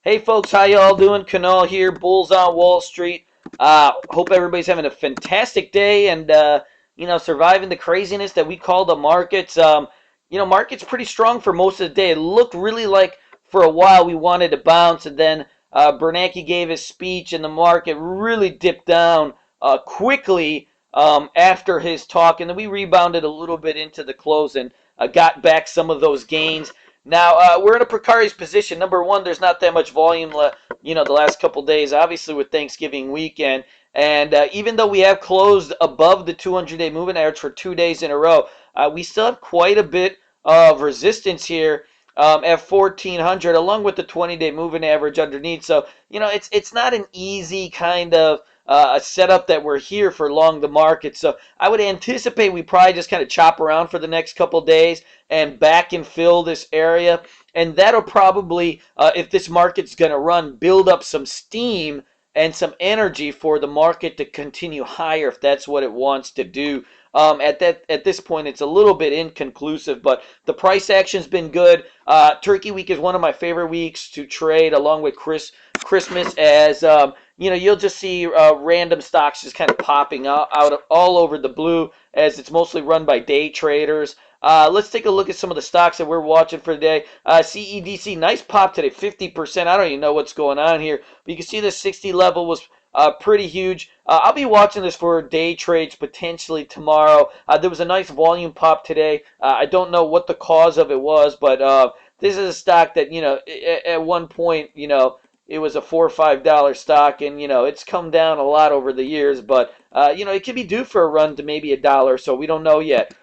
Hey folks, how y'all doing? Kanal here, Bulls on Wall Street. Hope everybody's having a fantastic day and surviving the craziness that we call the markets. Market's pretty strong for most of the day. It looked really like for a while we wanted to bounce, and then Bernanke gave his speech, and the market really dipped down quickly after his talk, and then we rebounded a little bit into the close and got back some of those gains. Now, we're in a precarious position. Number one, there's not that much volume, the last couple days, obviously with Thanksgiving weekend. And even though we have closed above the 200-day moving average for 2 days in a row, we still have quite a bit of resistance here at 1400, along with the 20-day moving average underneath. So, it's not an easy kind of a setup that we're here for long the market. So I would anticipate we probably just kind of chop around for the next couple days and back and fill this area. And that'll probably, if this market's going to run, build up some steam and some energy for the market to continue higher if that's what it wants to do. At this point, it's a little bit inconclusive, but the price action's been good. Turkey week is one of my favorite weeks to trade, along with Christmas, as you'll just see random stocks just kind of popping out all over the blue, as it's mostly run by day traders. Let's take a look at some of the stocks that we're watching for today. CEDC, nice pop today, 50%. I don't even know what's going on here, but you can see the 60 level was pretty huge. I'll be watching this for day trades potentially tomorrow. There was a nice volume pop today. I don't know what the cause of it was, but this is a stock that, at one point, it was a $4 or $5 stock, and, it's come down a lot over the years, but, it could be due for a run to maybe $1, so we don't know yet.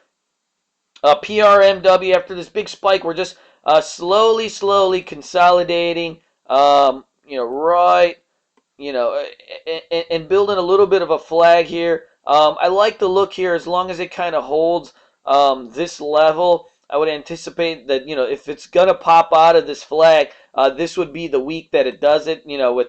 PRMW, after this big spike, we're just slowly consolidating, right, and building a little bit of a flag here. I like the look here as long as it kind of holds this level. I would anticipate that, if it's going to pop out of this flag, this would be the week that it does it, with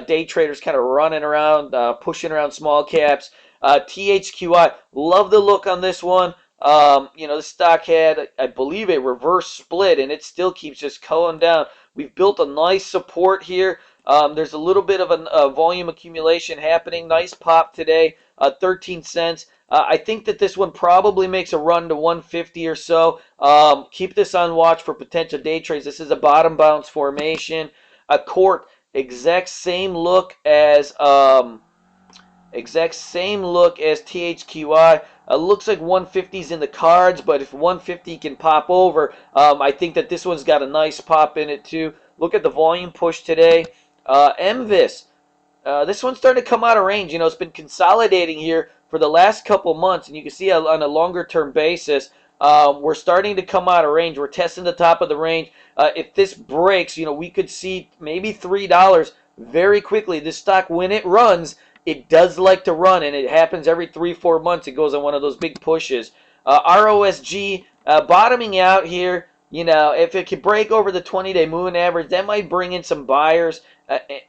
day traders kind of running around, pushing around small caps. THQI, love the look on this one. The stock had, I believe, a reverse split, and it still keeps just going down. We've built a nice support here. There's a little bit of a volume accumulation happening. Nice pop today, 13 cents. I think that this one probably makes a run to 150 or so. Keep this on watch for potential day trades. This is a bottom bounce formation. A Court, exact same look as THQI. Looks like 150's in the cards, but if 150 can pop over, I think that this one's got a nice pop in it too. Look at the volume push today. MVIS, this one's starting to come out of range. It's been consolidating here for the last couple months, and you can see on a longer term basis, we're starting to come out of range. We're testing the top of the range. If this breaks, we could see maybe $3 very quickly. This stock, when it runs, it does like to run, and it happens every 3-4 months. It goes on one of those big pushes. ROSG, bottoming out here. If it could break over the 20-day moving average, that might bring in some buyers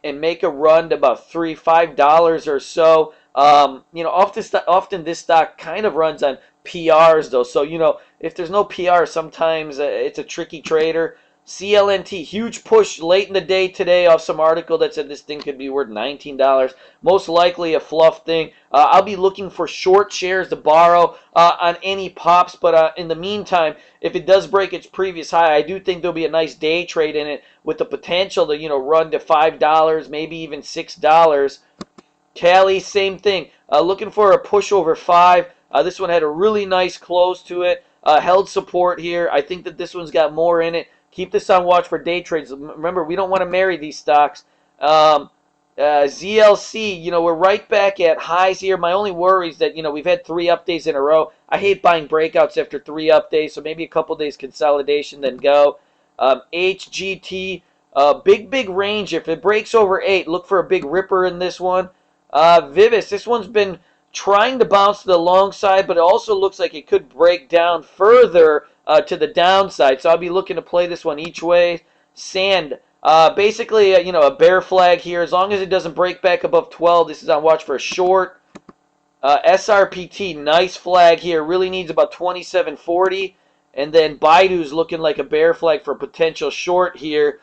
and make a run to about $3-5 or so. Often this stock kind of runs on PRs though. So, if there's no PR, sometimes it's a tricky trader. CLNT, huge push late in the day today off some article that said this thing could be worth $19. Most likely a fluff thing. I'll be looking for short shares to borrow on any pops, but in the meantime, if it does break its previous high, I do think there'll be a nice day trade in it with the potential to, run to $5, maybe even $6. Cali, same thing. Looking for a push over 5. This one had a really nice close to it. Held support here. I think that this one's got more in it. Keep this on watch for day trades. Remember, we don't want to marry these stocks. ZLC, we're right back at highs here. My only worry is that, we've had 3 up days in a row. I hate buying breakouts after 3 up days, so maybe a couple days consolidation, then go. HGT, big range. If it breaks over 8, look for a big ripper in this one. Vivis, this one's been trying to bounce to the long side, but it also looks like it could break down further to the downside. So I'll be looking to play this one each way. Sand, basically, a bear flag here. As long as it doesn't break back above 12, this is on watch for a short. SRPT, nice flag here. Really needs about 27.40. And then Baidu's looking like a bear flag for a potential short here.